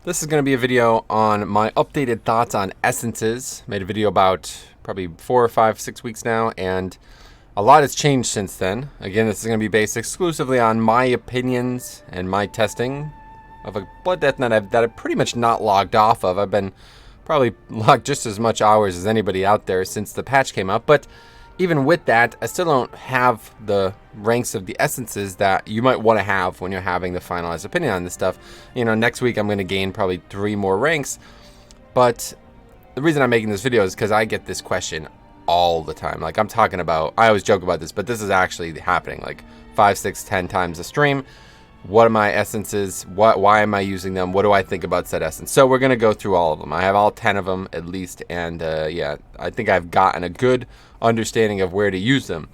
This is going to be a video on my updated thoughts on essences. Made a video about probably 4 or 5, 6 weeks now, and a lot has changed since then. Again, this is going to be based exclusively on my opinions and my testing of a Blood Death net that I've pretty much not logged off of. I've been probably logged just as much hours as anybody out there since the patch came out, but even with that, I still don't have the ranks of the essences that you might want to have when you're having the finalized opinion on this stuff. You know, next week I'm going to gain probably 3 more ranks, but the reason I'm making this video is because I get this question all the time. Like, I'm talking about, I always joke about this, but this is actually happening like 5, 6, 10 times a stream. What are my essences? Why am I using them? What do I think about said essence? So we're going to go through all of them. I have all 10 of them at least, and yeah, I think I've gotten a good understanding of where to use them.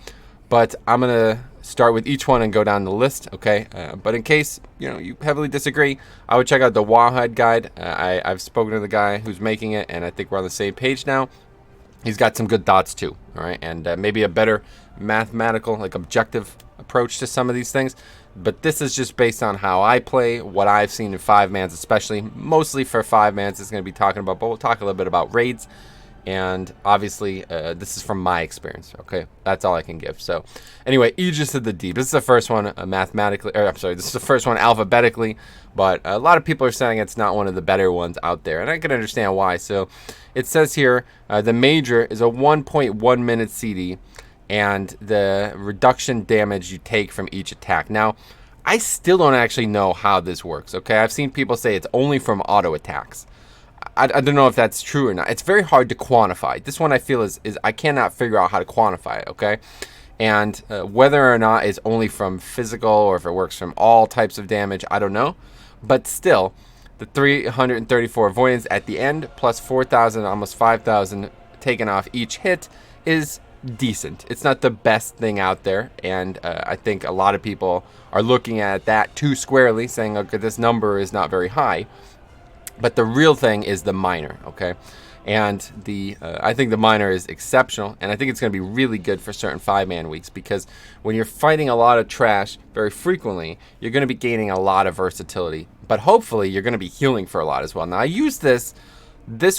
But I'm going to start with each one and go down the list, okay? But in case, you know, you heavily disagree, I would check out the Wowhead guide. I've spoken to the guy who's making it, and I think we're on the same page now. He's got some good thoughts too, all right? And maybe a better mathematical, like objective approach to some of these things. But this is just based on how I play, what I've seen in 5-mans, especially. Mostly for 5-mans, it's going to be talking about, but we'll talk a little bit about raids. And obviously, this is from my experience, okay? That's all I can give. So anyway, Aegis of the Deep. This is the first one mathematically, or I'm sorry, this is the first one alphabetically. But a lot of people are saying it's not one of the better ones out there. And I can understand why. So it says here, the major is a 1.1 minute CD. And the reduction damage you take from each attack. Now, I still don't actually know how this works, okay? I've seen people say it's only from auto attacks. I don't know if that's true or not. It's very hard to quantify. This one I feel is I cannot figure out how to quantify it, okay? And whether or not it's only from physical or if it works from all types of damage, I don't know. But still, the 334 avoidance at the end, plus 4,000, almost 5,000 taken off each hit is decent. It's not the best thing out there, and I think a lot of people are looking at that too squarely, saying, okay, this number is not very high. But the real thing is the minor, okay? And the I think the minor is exceptional, and I think it's going to be really good for certain 5-man weeks, because when you're fighting a lot of trash very frequently, you're going to be gaining a lot of versatility, but hopefully you're going to be healing for a lot as well. Now, I used this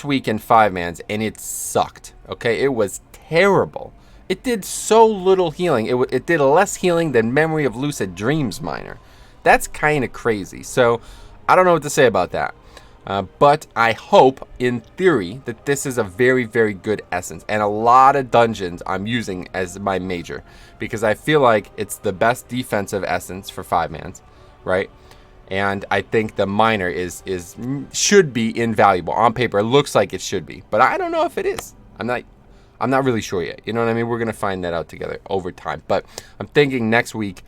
week in 5-mans, and it sucked, okay? It was terrible. It did so little healing. It did less healing than Memory of Lucid Dreams minor. That's kind of crazy. So I don't know what to say about that. But I hope, in theory, that this is a very, very good essence. And a lot of dungeons I'm using as my major, because I feel like it's the best defensive essence for 5-mans, right? And I think the minor should be invaluable. On paper, it looks like it should be. But I don't know if it is. I'm not really sure yet. You know what I mean? We're going to find that out together over time. But I'm thinking next week,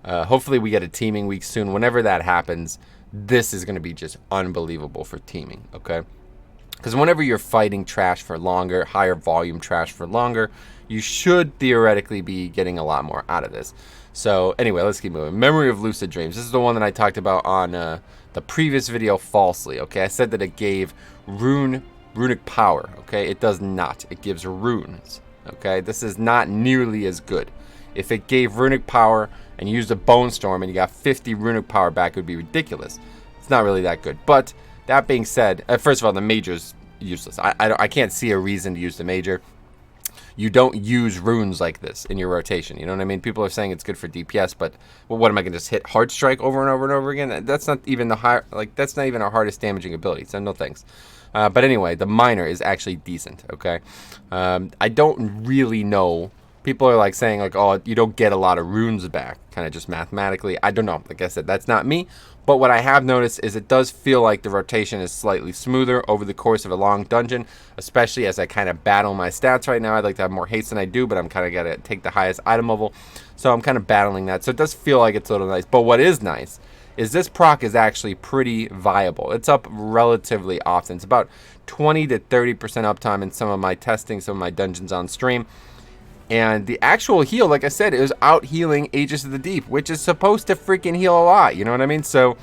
hopefully we get a teaming week soon. Whenever that happens, this is going to be just unbelievable for teaming, okay? Because whenever you're fighting trash for longer, higher volume trash for longer, you should theoretically be getting a lot more out of this. So anyway, let's keep moving. Memory of Lucid Dreams. This is the one that I talked about on the previous video falsely, okay? I said that it gave runic power, okay? It does not. It gives runes, okay? This is not nearly as good. If it gave runic power and you used a bone storm and you got 50 runic power back, it would be ridiculous. It's not really that good. But that being said, first of all, the major's useless. I can't see a reason to use the major. You don't use runes like this in your rotation. You know what I mean? People are saying it's good for DPS, but well, what am I going to just hit hard strike over and over and over again? That's not even that's not even our hardest damaging ability. So no thanks. But anyway, the minor is actually decent, okay? I don't really know. People are like saying like, oh, you don't get a lot of runes back, kind of just mathematically. I don't know. Like I said, that's not me. But what I have noticed is it does feel like the rotation is slightly smoother over the course of a long dungeon, especially as I kind of battle my stats right now. I'd like to have more haste than I do, but I'm kind of got to take the highest item level. So I'm kind of battling that. So it does feel like it's a little nice. But what is nice is this proc is actually pretty viable. It's up relatively often. It's about 20 to 30% uptime in some of my testing, some of my dungeons on stream. And the actual heal, like I said, is out healing Aegis of the Deep, which is supposed to freaking heal a lot. You know what I mean? So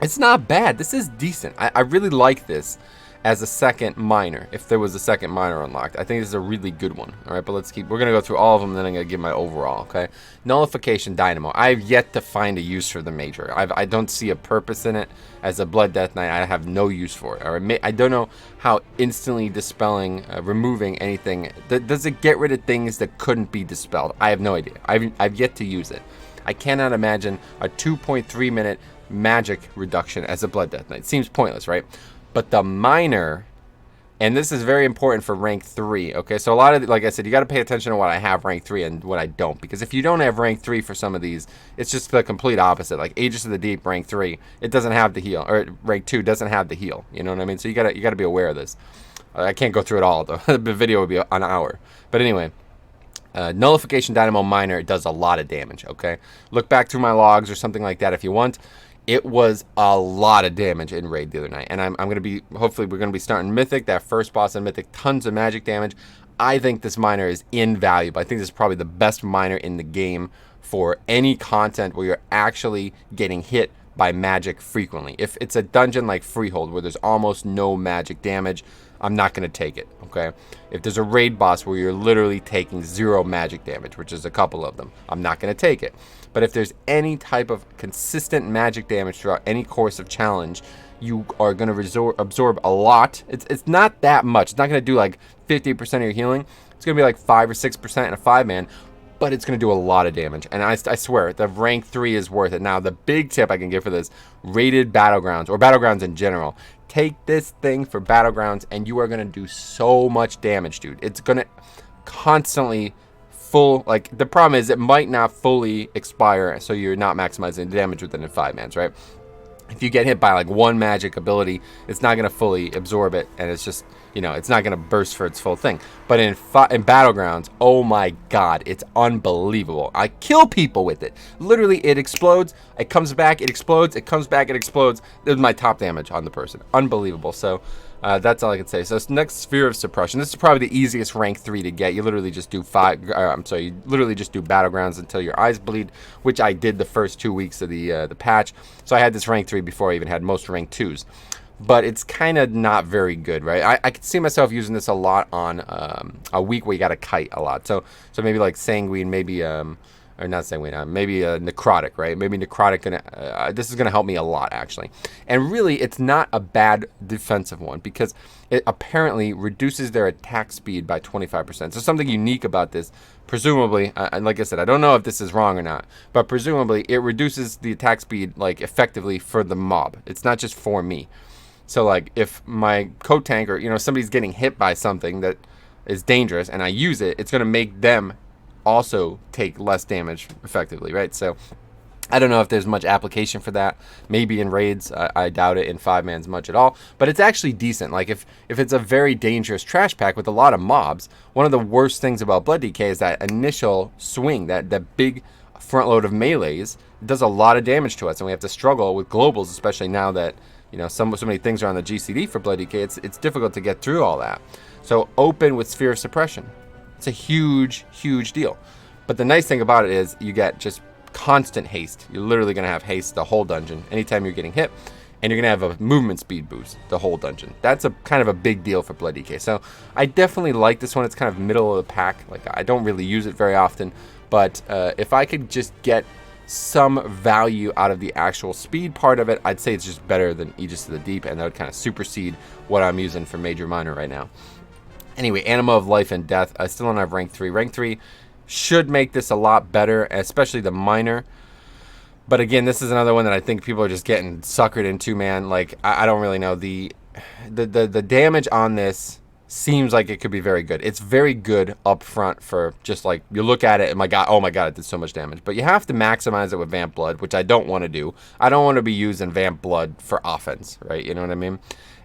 it's not bad. This is decent. I really like this. as a second minor, if there was a second minor unlocked. I think this is a really good one. All right, but we're going to go through all of them, and then I'm going to give my overall, okay? Nullification Dynamo. I have yet to find a use for the major. I don't see a purpose in it. As a Blood Death Knight, I have no use for it. All right? I don't know how instantly dispelling, removing anything, does it get rid of things that couldn't be dispelled? I have no idea. I've yet to use it. I cannot imagine a 2.3 minute magic reduction as a Blood Death Knight. Seems pointless, right? But the minor, and this is very important for rank 3, okay? So a lot of, like I said, you got to pay attention to what I have rank 3 and what I don't. Because if you don't have rank 3 for some of these, it's just the complete opposite. Like Aegis of the Deep, rank 3, it doesn't have the heal. Or rank 2 doesn't have the heal. You know what I mean? So you gotta be aware of this. I can't go through it all, though. The video would be an hour. But anyway, Nullification Dynamo Minor does a lot of damage, okay? Look back through my logs or something like that if you want. It was a lot of damage in Raid the other night. And I'm going to be, hopefully we're going to be starting Mythic, that first boss in Mythic, tons of magic damage. I think this minor is invaluable. I think this is probably the best minor in the game for any content where you're actually getting hit by magic frequently. If it's a dungeon like Freehold where there's almost no magic damage, I'm not going to take it, okay? If there's a raid boss where you're literally taking 0 magic damage, which is a couple of them, I'm not going to take it. But if there's any type of consistent magic damage throughout any course of challenge, you are going to absorb a lot. It's not that much. It's not going to do like 50% of your healing. It's going to be like 5 or 6% in a 5-man, but it's going to do a lot of damage. And I swear, the rank 3 is worth it. Now, the big tip I can give for this, rated Battlegrounds, or Battlegrounds in general, take this thing for Battlegrounds, and you are going to do so much damage, dude. It's going to constantly like, the problem is it might not fully expire, so you're not maximizing the damage within the 5-mans, right? If you get hit by like one magic ability, it's not going to fully absorb it, and it's just, you know, it's not going to burst for its full thing. But in Battlegrounds, oh my god, it's unbelievable. I kill people with it. Literally, it explodes, it comes back, it explodes, it comes back, it explodes. This is my top damage on the person. Unbelievable. So that's all I can say. So next, Sphere of Suppression. This is probably the easiest rank 3 to get. You literally just do you literally just do Battlegrounds until your eyes bleed, which I did the first 2 weeks of the patch. So I had this rank 3 before I even had most rank 2s. But it's kind of not very good, right? I could see myself using this a lot on a week where you got to kite a lot. So maybe like Sanguine, maybe or not Sanguine, maybe Necrotic, right? Maybe Necrotic, this is going to help me a lot, actually. And really, it's not a bad defensive one because it apparently reduces their attack speed by 25%. So something unique about this, presumably, and like I said, I don't know if this is wrong or not, but presumably it reduces the attack speed, like, effectively for the mob. It's not just for me. So, like, if my coat tank or, you know, somebody's getting hit by something that is dangerous and I use it, it's going to make them also take less damage effectively, right? So I don't know if there's much application for that. Maybe in raids, I doubt it in 5-mans much at all. But it's actually decent. Like if it's a very dangerous trash pack with a lot of mobs, one of the worst things about Blood DK is that initial swing, that big front load of melees does a lot of damage to us, and we have to struggle with globals, especially now that, you know, so many things are on the GCD for Blood DK. It's difficult to get through all that. So open with Sphere of Suppression. It's a huge, huge deal. But the nice thing about it is you get just constant haste. You're literally going to have haste the whole dungeon anytime you're getting hit. And you're going to have a movement speed boost the whole dungeon. That's a kind of a big deal for Blood DK. So I definitely like this one. It's kind of middle of the pack. Like, I don't really use it very often. But if I could just get some value out of the actual speed part of it, I'd say it's just better than Aegis of the Deep. And that would kind of supersede what I'm using for Major Minor right now. Anyway, Anima of Life and Death. I still don't have rank 3. Rank 3 should make this a lot better, especially the minor. But again, this is another one that I think people are just getting suckered into, man. Like, I don't really know. The damage on this seems like it could be very good. It's very good up front for just like, you look at it and oh my god, it did so much damage. But you have to maximize it with Vamp Blood, which I don't want to do. I don't want to be using Vamp Blood for offense, right? You know what I mean?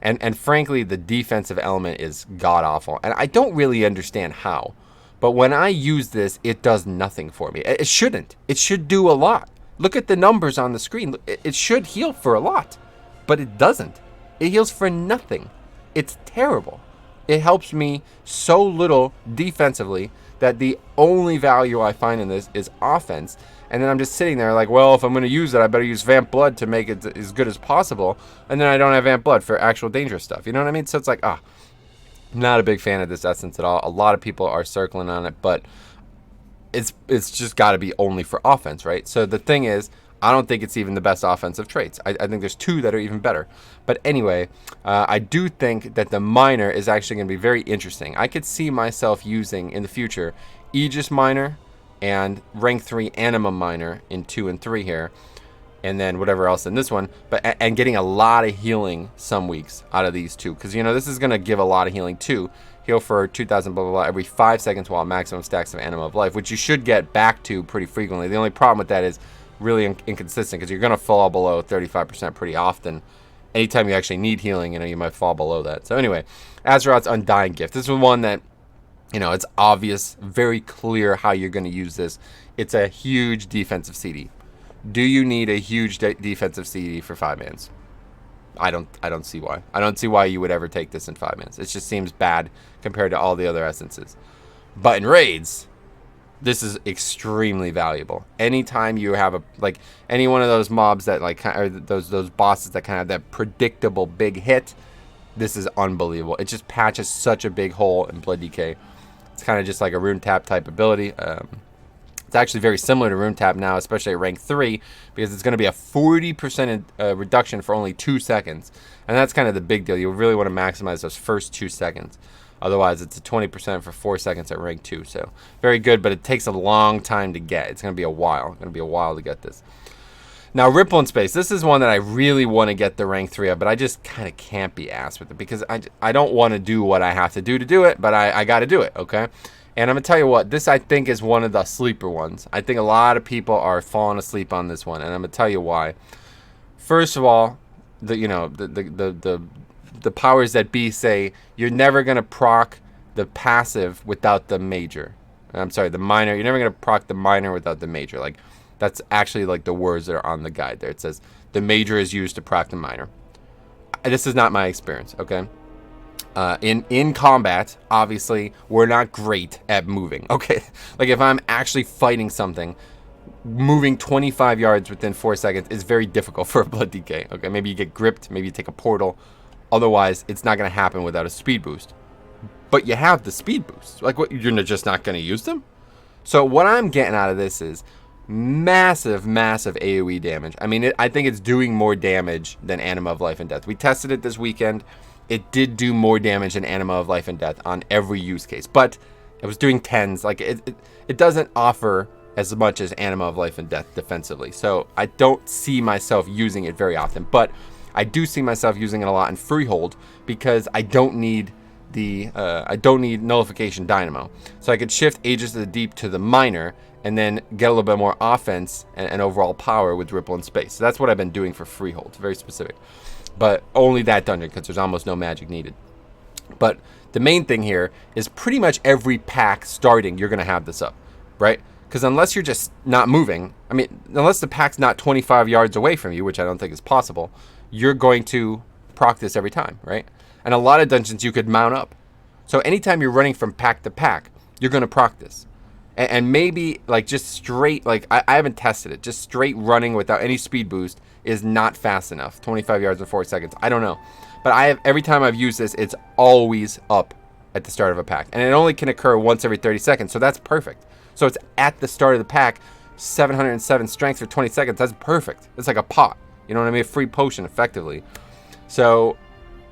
And frankly, the defensive element is god-awful. And I don't really understand how. But when I use this, it does nothing for me. It shouldn't. It should do a lot. Look at the numbers on the screen. It should heal for a lot. But it doesn't. It heals for nothing. It's terrible. It helps me so little defensively that the only value I find in this is offense. And then I'm just sitting there like, well, if I'm going to use it, I better use Vamp Blood to make it as good as possible. And then I don't have Vamp Blood for actual dangerous stuff. You know what I mean? So it's like, not a big fan of this essence at all. A lot of people are circling on it, but it's just got to be only for offense, right? So the thing is, I don't think it's even the best offensive traits. I think there's two that are even better. But anyway, I do think that the Miner is actually going to be very interesting. I could see myself using, in the future, Aegis Miner and rank 3 Anima Miner in 2 and 3 here. And then whatever else in this one. And getting a lot of healing some weeks out of these two. Because, you know, this is going to give a lot of healing too. Heal for 2,000 blah, blah, blah every 5 seconds while maximum stacks of Anima of Life. Which you should get back to pretty frequently. The only problem with that is really inconsistent, because you're going to fall below 35% pretty often. Anytime you actually need healing, you know, you might fall below that. So anyway, Azeroth's Undying Gift. This is one that, you know, it's obvious, very clear how you're going to use this. It's a huge defensive CD. Do you need a huge defensive CD for 5 mans? I don't see why. I don't see why you would ever take this in 5 mans. It just seems bad compared to all the other essences. But in raids, this is extremely valuable. Anytime you have like any one of those mobs that like, or those bosses that kind of have that predictable big hit, this is unbelievable. It just patches such a big hole in Blood DK. It's kind of just like a rune tap type ability. It's actually very similar to rune tap now, especially at rank 3, because it's going to be a 40% reduction for only 2 seconds, and that's kind of the big deal. You really want to maximize those first 2 seconds. Otherwise, it's a 20% for 4 seconds at rank 2. So very good, but it takes a long time to get. It's going to be a while. It's going to be a while to get this. Now, Ripple in Space. This is one that I really want to get the rank 3 of, but I just kind of can't be asked with it, because I don't want to do what I have to do it, but I got to do it, okay? And I'm going to tell you what, this I think is one of the sleeper ones. I think a lot of people are falling asleep on this one, and I'm going to tell you why. First of all, the powers that be say you're never going to proc the passive without the major. I'm sorry, the minor. You're never going to proc the minor without the major. Like, that's actually like the words that are on the guide there. It says the major is used to proc the minor. This is not my experience, okay? In combat, obviously, we're not great at moving, okay? Like, if I'm actually fighting something, moving 25 yards within 4 seconds is very difficult for a Blood DK, okay? Maybe you get gripped, maybe you take a portal. Otherwise, it's not going to happen without a speed boost. But you have the speed boost. Like, what, you're just not going to use them? So what I'm getting out of this is massive, massive AoE damage. I mean, I think it's doing more damage than Anima of Life and Death. We tested it this weekend. It did do more damage than Anima of Life and Death on every use case. But it was doing 10s. Like, it doesn't offer as much as Anima of Life and Death defensively. So I don't see myself using it very often. But I do see myself using it a lot in Freehold, because I don't need Nullification Dynamo. So I could shift Aegis of the Deep to the Minor and then get a little bit more offense and overall power with Ripple in Space. So that's what I've been doing for Freehold. Very specific. But only that dungeon, because there's almost no magic needed. But the main thing here is pretty much every pack starting, you're going to have this up, right? Because unless you're just not moving, I mean, unless the pack's not 25 yards away from you, which I don't think is possible, you're going to proc this every time, right? And a lot of dungeons you could mount up. So anytime you're running from pack to pack, you're going to proc this. And maybe like just straight, like I haven't tested it, just straight running without any speed boost is not fast enough. 25 yards in 4 seconds. I don't know. But every time I've used this, it's always up at the start of a pack. And it only can occur once every 30 seconds. So that's perfect. So it's at the start of the pack, 707 strength for 20 seconds. That's perfect. It's like a pot. You know what I mean? A free potion, effectively. So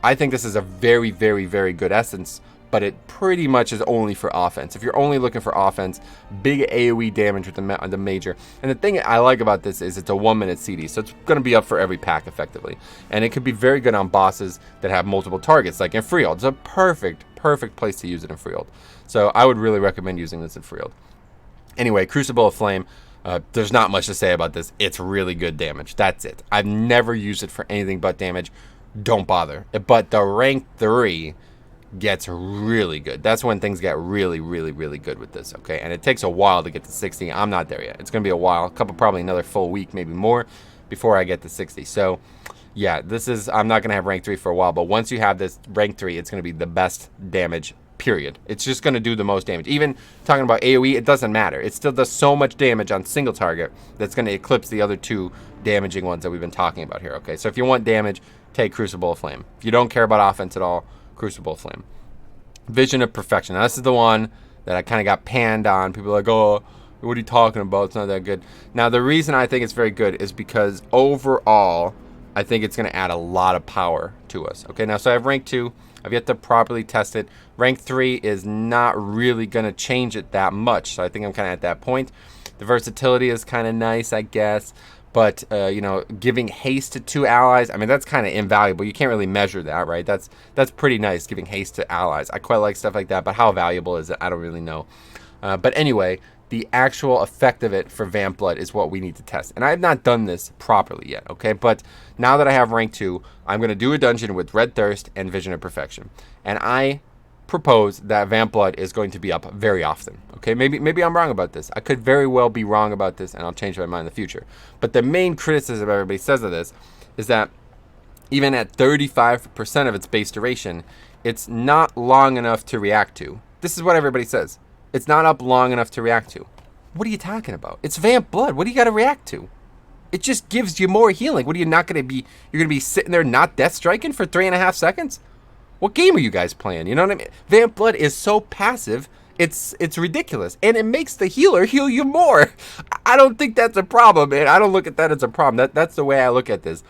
I think this is a very, very, very good essence, but it pretty much is only for offense. If you're only looking for offense, big AoE damage with the major. And the thing I like about this is it's a 1-minute CD, so it's going to be up for every pack, effectively. And it could be very good on bosses that have multiple targets, like in Freehold. It's a perfect place to use it in Freehold. So I would really recommend using this in Freehold. Anyway, Crucible of Flame. There's not much to say about this. It's really good damage. That's it. I've never used it for anything but damage. Don't bother. But the rank 3 gets really good. That's when things get really, really, really good with this, okay? And it takes a while to get to 60. I'm not there yet. It's going to be a while. Probably another full week, maybe more, before I get to 60. So, yeah, I'm not going to have rank 3 for a while. But once you have this rank 3, it's going to be the best damage period. It's just going to do the most damage. Even talking about AoE, it doesn't matter. It still does so much damage on single target that's going to eclipse the other two damaging ones that we've been talking about here, okay? So if you want damage, take Crucible of Flame. If you don't care about offense at all, Crucible of Flame. Vision of Perfection. Now, this is the one that I kind of got panned on. People are like, oh, what are you talking about? It's not that good. Now, the reason I think it's very good is because overall, I think it's going to add a lot of power to us. Okay, now, so I have rank 2. I've yet to properly test it. Rank 3 is not really going to change it that much. So I think I'm kind of at that point. The versatility is kind of nice, I guess. But, you know, giving haste to 2 allies, I mean, that's kind of invaluable. You can't really measure that, right? That's pretty nice, giving haste to allies. I quite like stuff like that, but how valuable is it? I don't really know. But anyway, the actual effect of it for Vamp Blood is what we need to test. And I have not done this properly yet, okay? But now that I have rank 2, I'm going to do a dungeon with Red Thirst and Vision of Perfection. And I propose that Vamp Blood is going to be up very often, okay? Maybe I'm wrong about this. I could very well be wrong about this, and I'll change my mind in the future. But the main criticism everybody says of this is that even at 35% of its base duration, it's not long enough to react to. This is what everybody says. It's not up long enough to react to. What are you talking about? It's Vamp Blood. What do you got to react to? It just gives you more healing. What are you not going to be? You're going to be sitting there not death striking for 3.5 seconds? What game are you guys playing? You know what I mean? Vamp Blood is so passive. It's ridiculous. And it makes the healer heal you more. I don't think that's a problem, man. I don't look at that as a problem. That's the way I look at this.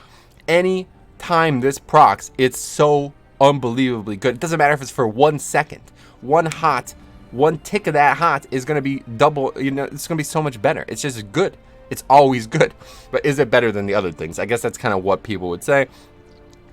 Any time this procs, it's so unbelievably good. It doesn't matter if it's for 1 second. One tick of that hot is going to be double, you know, it's going to be so much better. It's just good. It's always good. But is it better than the other things? I guess that's kind of what people would say.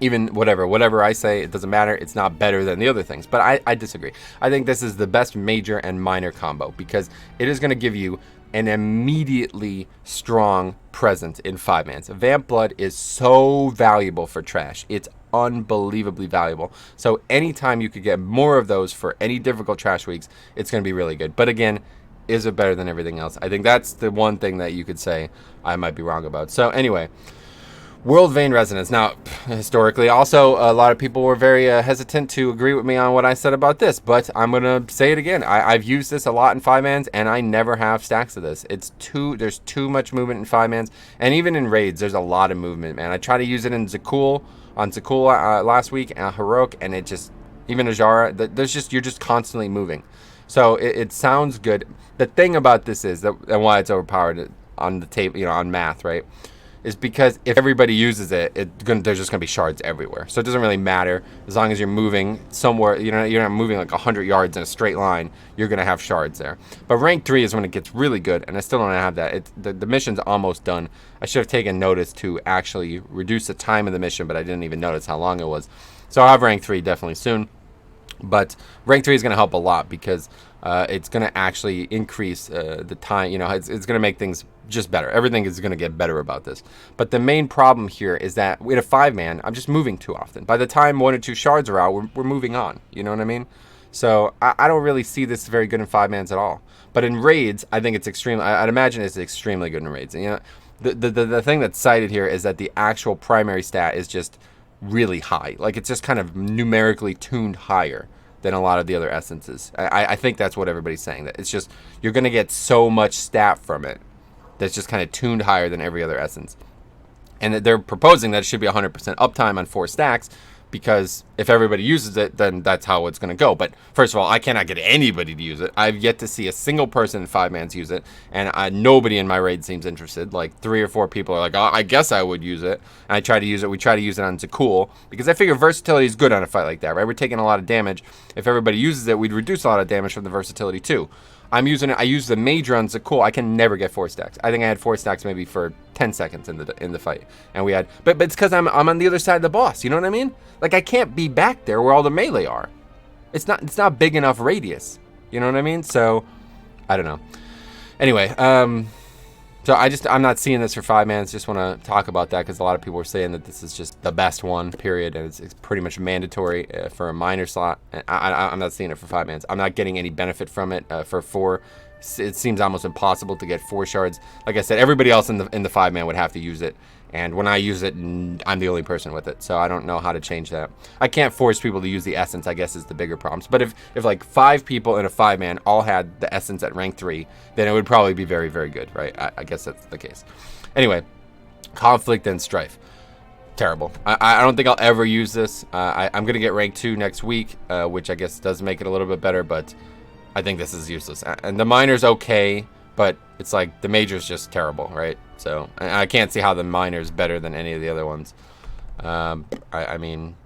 Even whatever I say, it doesn't matter. It's not better than the other things. But I disagree. I think this is the best major and minor combo because it is going to give you an immediately strong presence in 5-mans. Vamp Blood is so valuable for trash. It's unbelievably valuable. So anytime you could get more of those for any difficult trash weeks, it's going to be really good. But again, is it better than everything else? I think that's the one thing that you could say I might be wrong about. So anyway, Worldvein Resonance. Now, historically, also, a lot of people were very hesitant to agree with me on what I said about this, but I'm going to say it again. I've used this a lot in 5-mans, and I never have stacks of this. There's too much movement in 5-mans, and even in raids, there's a lot of movement, man. I try to use it in Zakul, last week, and Heroic, and it just, even Ajara, you're just constantly moving. So it sounds good. The thing about this is, and why it's overpowered on the table, you know, on math, right? Is because if everybody uses it, there's just going to be shards everywhere. So it doesn't really matter as long as you're moving somewhere. You're not moving like 100 yards in a straight line. You're going to have shards there. But rank 3 is when it gets really good, and I still don't have that. The mission's almost done. I should have taken notice to actually reduce the time of the mission, but I didn't even notice how long it was. So I'll have rank 3 definitely soon. But rank 3 is going to help a lot because it's going to actually increase the time. You know, it's going to make things just better. Everything is going to get better about this. But the main problem here is that with a 5-man, I'm just moving too often. By the time 1 or 2 shards are out, we're moving on. You know what I mean? So I don't really see this very good in 5-mans at all. But in raids, I think it's extremely. I'd imagine it's extremely good in raids. And, you know, the thing that's cited here is that the actual primary stat is just really high. Like it's just kind of numerically tuned higher than a lot of the other essences. I think that's what everybody's saying. That it's just you're going to get so much stat from it that's just kind of tuned higher than every other essence. And they're proposing that it should be 100% uptime on 4 stacks because if everybody uses it, then that's how it's going to go. But first of all, I cannot get anybody to use it. I've yet to see a single person in 5-mans use it, and nobody in my raid seems interested. Like 3 or 4 people are like, oh, I guess I would use it. And I try to use it. We try to use it on Zakul because I figure versatility is good on a fight like that, right? We're taking a lot of damage. If everybody uses it, we'd reduce a lot of damage from the versatility too. I'm using it. I use the major on Zakul. I can never get 4 stacks. I think I had 4 stacks maybe for 10 seconds in the fight, and we had. But it's because I'm on the other side of the boss. You know what I mean? Like I can't be back there where all the melee are. It's not big enough radius. You know what I mean? So I don't know. Anyway, so I'm not seeing this for 5-mans. Just want to talk about that because a lot of people are saying that this is just the best one, period, and it's pretty much mandatory for a minor slot. And I'm not seeing it for 5-mans. I'm not getting any benefit from it for 4. It seems almost impossible to get 4 shards. Like I said, everybody else in the 5-man would have to use it, And when I use it, I'm the only person with it, so I don't know how to change that. I can't force people to use the essence, I guess, is the bigger problems. But if like 5 people in a 5-man all had the essence at rank 3, then it would probably be very, very good, right? I guess that's the case. Anyway, conflict and strife. Terrible. I don't think I'll ever use this. I'm going to get rank 2 next week, which I guess does make it a little bit better, but I think this is useless. And the miner's okay, but it's like the major's just terrible, right? So I can't see how the miner's better than any of the other ones. I mean,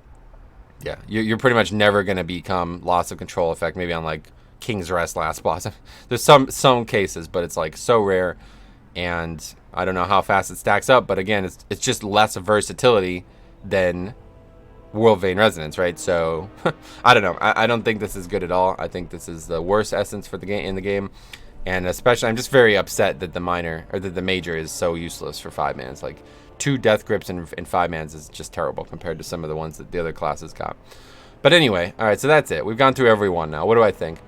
yeah, you're pretty much never going to become loss of control effect, maybe on like King's Rest last boss. There's some cases, but it's like so rare, and I don't know how fast it stacks up, but again, it's just less versatility than Worldvein Resonance, right? So I don't know. I don't think this is good at all. I think this is the worst essence for the game in the game. And especially, I'm just very upset that the minor, or that the major, is so useless for 5-mans. Like, 2 death grips in 5-mans is just terrible compared to some of the ones that the other classes got. But anyway, all right, so that's it. We've gone through every one now. What do I think?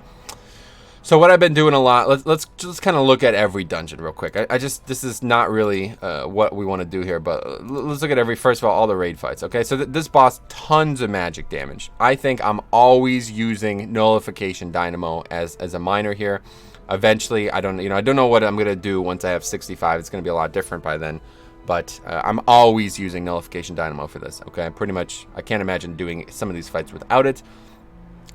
So what I've been doing a lot, let's just kind of look at every dungeon real quick. This is not really what we want to do here, but let's look at first of all the raid fights, okay? So this boss, tons of magic damage. I think I'm always using Nullification Dynamo as a miner here. Eventually, I don't know what I'm gonna do once I have 65. It's gonna be a lot different by then, but I'm always using Nullification Dynamo for this. Okay, pretty much, I can't imagine doing some of these fights without it.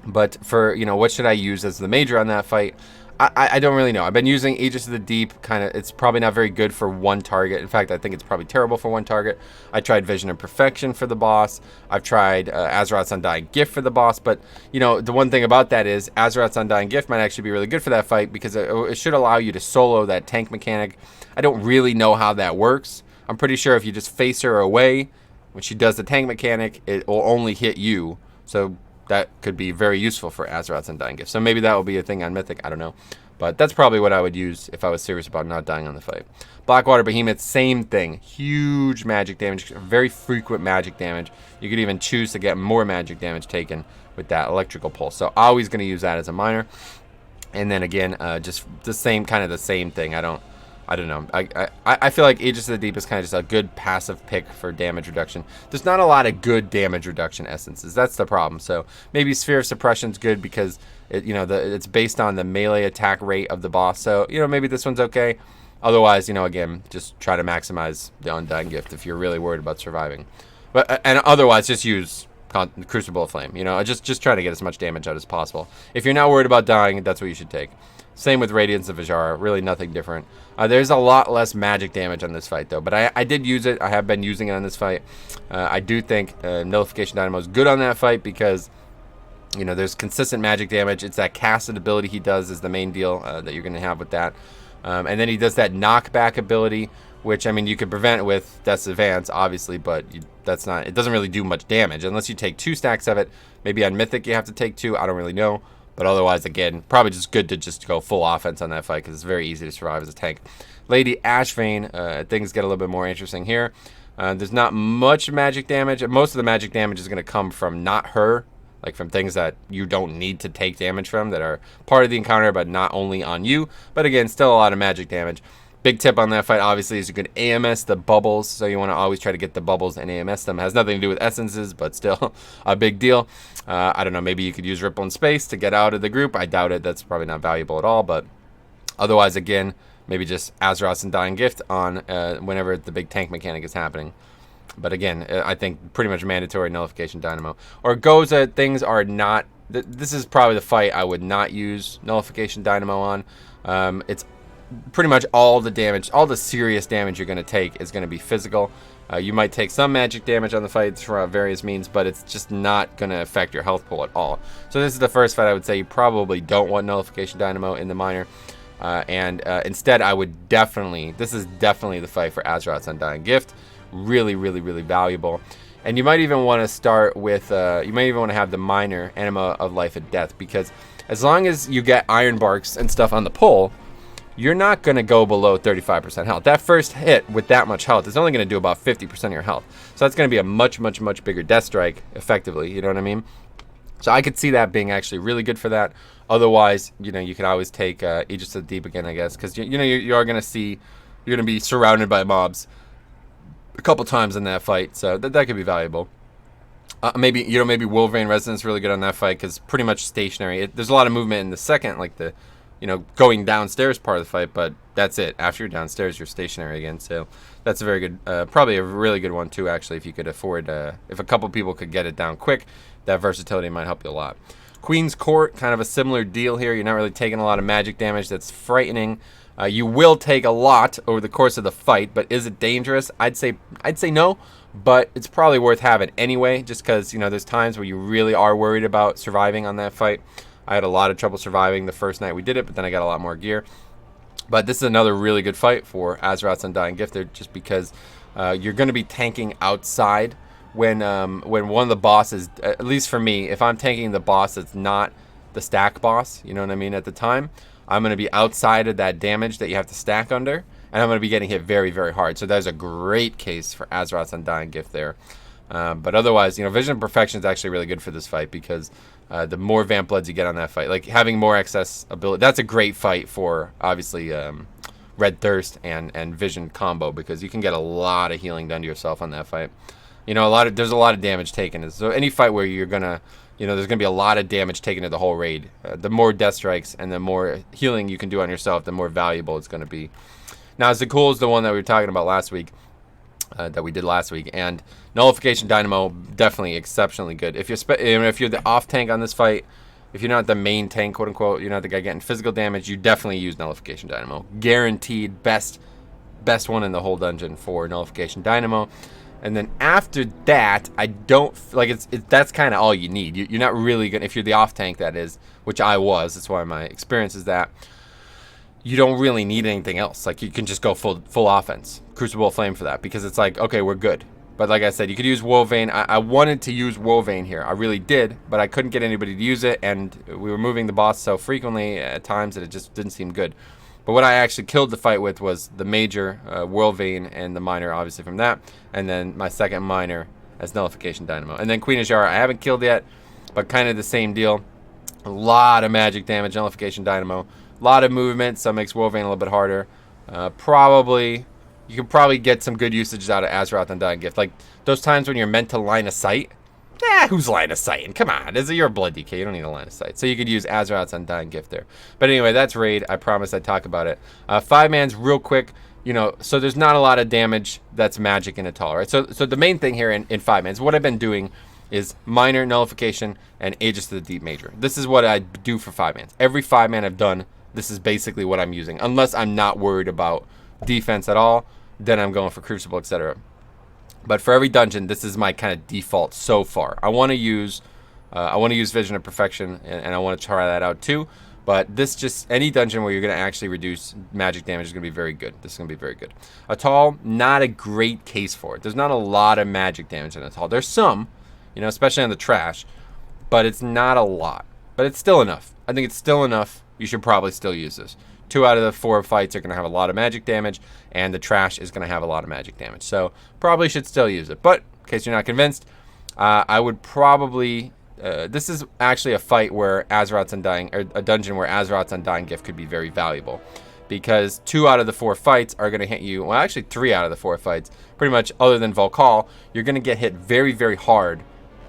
But for what should I use as the major on that fight? I don't really know. I've been using Aegis of the Deep. It's probably not very good for one target. In fact, I think it's probably terrible for one target. I tried Vision of Perfection for the boss. I've tried Azeroth's Undying Gift for the boss. But the one thing about that is Azeroth's Undying Gift might actually be really good for that fight, because it should allow you to solo that tank mechanic. I don't really know how that works. I'm pretty sure if you just face her away when she does the tank mechanic, it will only hit you. So that could be very useful for Azeroth's Undying Gift. So maybe that will be a thing on Mythic. I don't know. But that's probably what I would use if I was serious about not dying on the fight. Blackwater Behemoth, same thing. Huge magic damage. Very frequent magic damage. You could even choose to get more magic damage taken with that electrical pulse. So always going to use that as a miner. And then again, just the same thing. I don't know. I feel like Aegis of the Deep is kind of just a good passive pick for damage reduction. There's not a lot of good damage reduction essences. That's the problem. So maybe Sphere of Suppression is good because it's based on the melee attack rate of the boss. So maybe this one's okay. Otherwise, again, just try to maximize the Undying Gift if you're really worried about surviving. And otherwise, just use Crucible of Flame. Just try to get as much damage out as possible. If you're not worried about dying, that's what you should take. Same with Radiance of Vajara, really nothing different. There's a lot less magic damage on this fight, though. But I did use it. I have been using it on this fight. I do think Nullification Dynamo is good on that fight because, there's consistent magic damage. It's that casted ability he does is the main deal that you're going to have with that. And then he does that knockback ability, which, I mean, you could prevent with Death's Advance, obviously, but it doesn't really do much damage unless you take 2 stacks of it. Maybe on Mythic you have to take 2. I don't really know. But otherwise, again, probably just good to just go full offense on that fight because it's very easy to survive as a tank. Lady Ashvane, things get a little bit more interesting here. There's not much magic damage. Most of the magic damage is going to come from not her, like from things that you don't need to take damage from that are part of the encounter but not only on you. But again, still a lot of magic damage. Big tip on that fight, obviously, is you can AMS the bubbles, so you want to always try to get the bubbles and AMS them. It has nothing to do with essences, but still a big deal. I don't know, maybe you could use Ripple in Space to get out of the group. I doubt it. That's probably not valuable at all, but otherwise, again, maybe just Azeroth's Undying Gift on whenever the big tank mechanic is happening. But again, I think pretty much mandatory Nullification Dynamo. Or Goza, things are not... This is probably the fight I would not use Nullification Dynamo on. It's pretty much all the damage, all the serious damage you're going to take is going to be physical. You might take some magic damage on the fight for various means, but it's just not going to affect your health pool at all. So this is the first fight I would say you probably don't want Nullification Dynamo in the miner. Instead, I would definitely, this is definitely the fight for Azeroth's Undying Gift. Really, really, really valuable. And you might even want to start with, you might even want to have the miner Anima of Life and Death, because as long as you get Iron Barks and stuff on the pull, you're not going to go below 35% health. That first hit with that much health is only going to do about 50% of your health. So that's going to be a much, much, much bigger death strike, effectively. You know what I mean? So I could see that being actually really good for that. Otherwise, you could always take Aegis of the Deep again, I guess, because you are going to see, you're going to be surrounded by mobs. a couple times in that fight, so that could be valuable. Maybe Worldvein Resonance really good on that fight because pretty much stationary. There's a lot of movement in the second, like the, going downstairs part of the fight, but that's it. After you're downstairs, you're stationary again. So that's a very good, probably a really good one too, actually, if you could afford, if a couple people could get it down quick, that versatility might help you a lot. Queen's Court, kind of a similar deal here. You're not really taking a lot of magic damage. That's frightening. You will take a lot over the course of the fight, but is it dangerous? I'd say no, but it's probably worth having anyway, just because, there's times where you really are worried about surviving on that fight. I had a lot of trouble surviving the first night we did it, but then I got a lot more gear. But this is another really good fight for Azeroth's Undying Gifter, just because you're going to be tanking outside when one of the bosses, at least for me, if I'm tanking the boss that's not the stack boss, you know what I mean, at the time, I'm going to be outside of that damage that you have to stack under, and I'm going to be getting hit very, very hard. So that's a great case for Azeroth's Undying Gift there. But otherwise, Vision of Perfection is actually really good for this fight because the more Vamp Bloods you get on that fight, like having more excess ability, that's a great fight for, obviously, Red Thirst and Vision combo, because you can get a lot of healing done to yourself on that fight. There's a lot of damage taken. So any fight where you're going to, there's going to be a lot of damage taken to the whole raid. The more death strikes and the more healing you can do on yourself, the more valuable it's going to be. Now, Zakul is the one that we were talking about last week, and Nullification Dynamo, definitely exceptionally good. If you're the off tank on this fight, if you're not the main tank, quote unquote, you're not the guy getting physical damage, you definitely use Nullification Dynamo. Guaranteed best one in the whole dungeon for Nullification Dynamo. And then after that, I don't like that's kind of all you need. You're not really gonna, if you're the off tank, that is, which I was. That's why my experience is that you don't really need anything else. Like, you can just go full offense, Crucible Flame for that, because it's like, okay, we're good. But like I said, you could use Worldvein. I wanted to use Worldvein here. I really did, but I couldn't get anybody to use it, and we were moving the boss so frequently at times that it just didn't seem good. But what I actually killed the fight with was the major, Worldvein, and the minor, obviously, from that. And then my second minor as Nullification Dynamo. And then Queen Azshara, I haven't killed yet, but kind of the same deal. A lot of magic damage, Nullification Dynamo. A lot of movement, so it makes Worldvein a little bit harder. You can probably get some good usage out of Azeroth Undying Gift. Like, those times when you're meant to line of sight. Who's line of sight? Come on, you're a blood DK. You don't need a line of sight. So you could use Azeroth's Undying Gift there. But anyway, that's raid. I promised I'd talk about it. 5-man's real quick. So there's not a lot of damage that's magic in it all, right? So the main thing here in 5-man's, what I've been doing is minor, Nullification, and Aegis to the Deep Major. This is what I do for 5-man's. Every 5-man I've done, this is basically what I'm using. Unless I'm not worried about defense at all, then I'm going for Crucible, etc. But for every dungeon, this is my kind of default so far. I want to use Vision of Perfection, and I want to try that out too. But any dungeon where you're going to actually reduce magic damage is going to be very good. This is going to be very good. Atal, not a great case for it. There's not a lot of magic damage in Atal. There's some, especially on the trash, but it's not a lot. But it's still enough. I think it's still enough. You should probably still use this. 2 out of the 4 fights are going to have a lot of magic damage, and the trash is going to have a lot of magic damage. So probably should still use it. But in case you're not convinced, I would probably... this is actually a fight where Azeroth's Undying, or a dungeon where Azeroth's Undying Gift could be very valuable. Because 2 out of the 4 fights are going to hit you... Well, actually 3 out of the 4 fights, pretty much other than Volkal, you're going to get hit very, very hard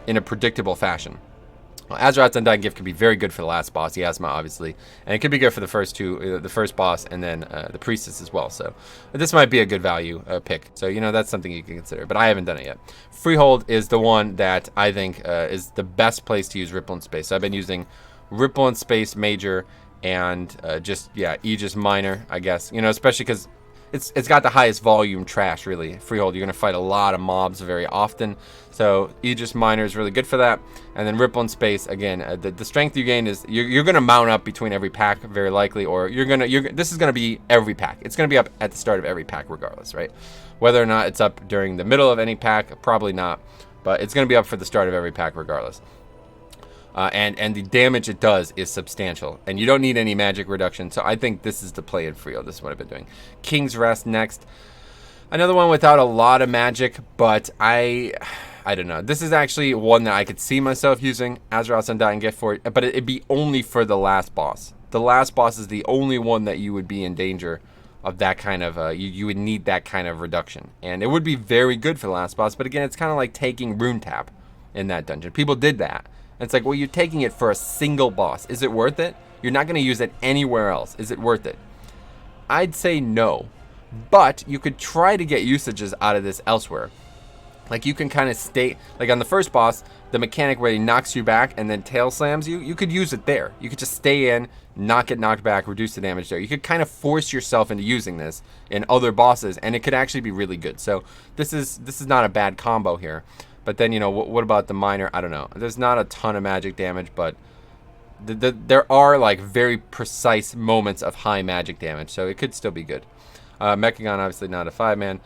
in a predictable fashion. Well, Azeroth's Undying Gift could be very good for the last boss, Yasma, obviously. And it could be good for the first 2, the first boss, and then the Priestess as well. So this might be a good value pick. So, that's something you can consider. But I haven't done it yet. Freehold is the one that I think is the best place to use Ripple and Space. So I've been using Ripple and Space Major and Aegis Minor, I guess. Especially because it's got the highest volume trash, really. Freehold, you're going to fight a lot of mobs very often. So Aegis Minor is really good for that. And then Ripple and Space, again, the strength you gain is you're going to mount up between every pack, very likely, or this is going to be every pack. It's going to be up at the start of every pack regardless, right? Whether or not it's up during the middle of any pack, probably not. But it's going to be up for the start of every pack regardless. And the damage it does is substantial. And you don't need any magic reduction. So I think this is the play in Freehold. This is what I've been doing. King's Rest next. Another one without a lot of magic, but I don't know. This is actually one that I could see myself using Azeroth's Undying Gift for, but it'd be only for the last boss. The last boss is the only one that you would be in danger that kind of you would need that kind of reduction, and it would be very good for the last boss. But again, it's kind of like taking rune tap in that dungeon. People did that. And it's like, well, you're taking it for a single boss. Is it worth it? You're not going to use it anywhere else. Is it worth it? I'd say no, but you could try to get usages out of this elsewhere. Like, you can kind of stay, like on the first boss, the mechanic where he knocks you back and then tail slams you, you could use it there. You could just stay in, not get knocked back, reduce the damage there. You could kind of force yourself into using this in other bosses, and it could actually be really good. So this is not a bad combo here. But then, you know, what about the miner? I don't know. There's not a ton of magic damage, but there are like very precise moments of high magic damage, so it could still be good. Mechagon, obviously not a 5-man.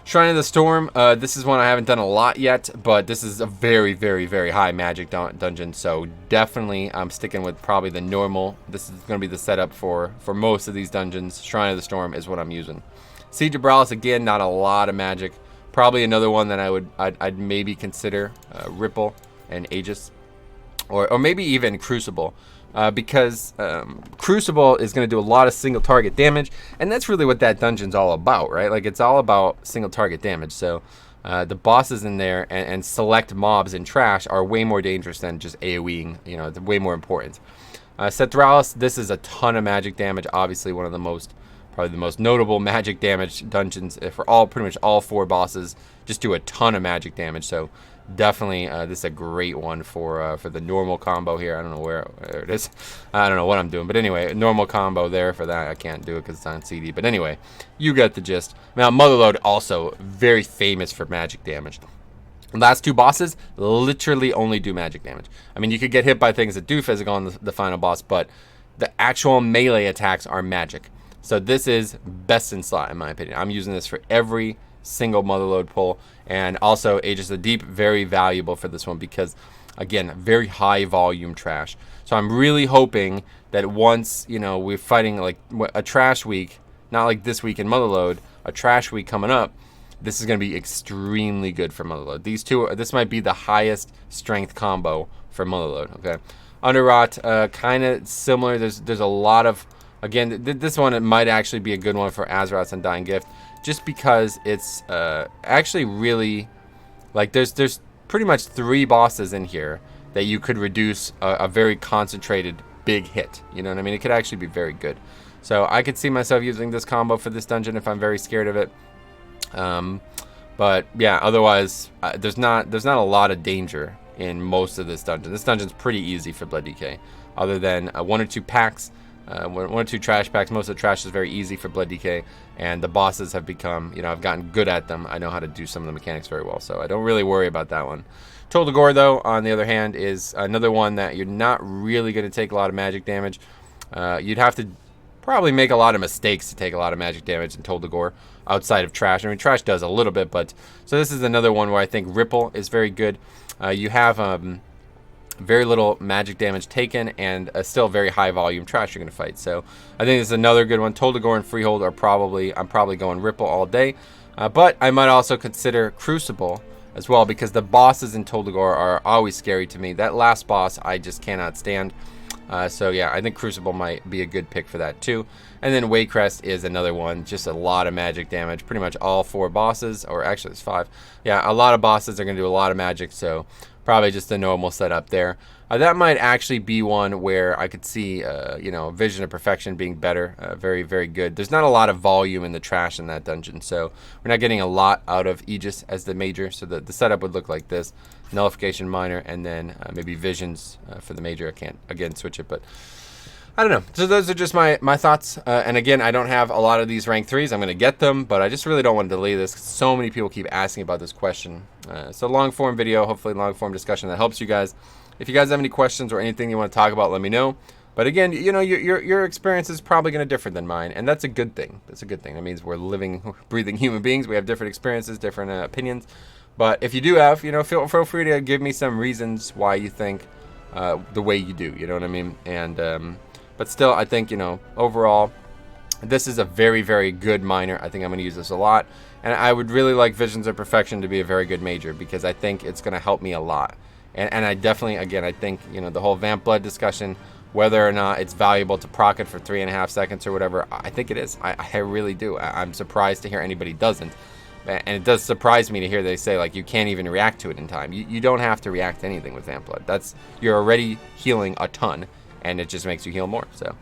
Shrine of the Storm, this is one I haven't done a lot yet, but this is a very, very, very high magic dungeon, so definitely I'm sticking with probably the normal. This is going to be the setup for most of these dungeons. Shrine of the Storm is what I'm using. Siege of Bralis, again, not a lot of magic. Probably another one that I'd maybe consider Ripple and Aegis, or maybe even Crucible. Because Crucible is going to do a lot of single target damage, and that's really what that dungeon's all about, right? Like, it's all about single target damage. So the bosses in there and select mobs in trash are way more dangerous than just AoEing. You know, they're way more important. Cetralis, this is a ton of magic damage. Obviously, one of the probably the most notable magic damage dungeons for pretty much all 4 bosses. Just do a ton of magic damage. So definitely, this is a great one for the normal combo here. I don't know where it is. I don't know what I'm doing. But anyway, normal combo there for that. I can't do it because it's on CD. But anyway, you get the gist. Now, Motherlode also very famous for magic damage. The last 2 bosses literally only do magic damage. I mean, you could get hit by things that do physical on the final boss, but the actual melee attacks are magic. So this is best in slot, in my opinion. I'm using this for every single Motherlode pull, and also Aegis the Deep, very valuable for this one because, again, very high volume trash. So I'm really hoping that once, you know, we're fighting like a trash week, not like this week in Motherlode, a trash week coming up, this is going to be extremely good for Motherlode. These two, this might be the highest strength combo for Motherlode. Okay, Underrot, kind of similar. There's a lot of, again, this one, it might actually be a good one for Azeroth's Undying Gift, just because it's actually really, like, there's pretty much 3 bosses in here that you could reduce a very concentrated big hit. You know what I mean? It could actually be very good. So I could see myself using this combo for this dungeon if I'm very scared of it. But yeah, otherwise, there's not a lot of danger in most of this dungeon. This dungeon's pretty easy for Blood DK, other than 1 or 2 packs. 1 or 2 trash packs. Most of the trash is very easy for Blood DK, and the bosses have become, you know, I've gotten good at them. I know how to do some of the mechanics very well, so I don't really worry about that one. Toldagor, though, on the other hand, is another one that you're not really going to take a lot of magic damage. You'd have to probably make a lot of mistakes to take a lot of magic damage in Toldagor outside of trash. I mean, trash does a little bit, but so this is another one where I think Ripple is very good. You have very little magic damage taken, and still very high volume trash you're going to fight. So I think this is another good one. Toldagor and Freehold are I'm probably going Ripple all day. But I might also consider Crucible as well, because the bosses in Toldagor are always scary to me. That last boss I just cannot stand. So yeah, I think Crucible might be a good pick for that too. And then Waycrest is another one, just a lot of magic damage. Pretty much all 4 bosses, or actually it's 5. Yeah, a lot of bosses are going to do a lot of magic, so probably just a normal setup there. That might actually be one where I could see, you know, Vision of Perfection being better. Very, very good. There's not a lot of volume in the trash in that dungeon, so we're not getting a lot out of Aegis as the major. So the setup would look like this. Nullification minor, and then maybe Visions for the major. I can't, again, switch it, but I don't know. So those are just my thoughts. And again, I don't have a lot of these rank 3s. I'm going to get them, but I just really don't want to delay this. So many people keep asking about this question. So long form video, hopefully long form discussion that helps you guys. If you guys have any questions or anything you want to talk about, let me know. But again, you know, your experience is probably going to differ than mine, and that's a good thing. That's a good thing. That means we're living, breathing human beings. We have different experiences, different opinions. But if you do have, you know, feel free to give me some reasons why you think the way you do. You know what I mean? And but still, I think, you know, overall, this is a very, very good minor. I think I'm going to use this a lot. And I would really like Visions of Perfection to be a very good major, because I think it's going to help me a lot. And I definitely, again, I think, you know, the whole Vamp Blood discussion Whether or not it's valuable to proc it for 3.5 seconds or whatever, I think it is. I really do. I'm surprised to hear anybody doesn't. And it does surprise me to hear they say, like, you can't even react to it in time. You don't have to react to anything with Vamp Blood. You're already healing a ton, and it just makes you heal more. So,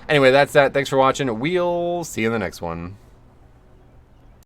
anyway, that's that. Thanks for watching. We'll see you in the next one.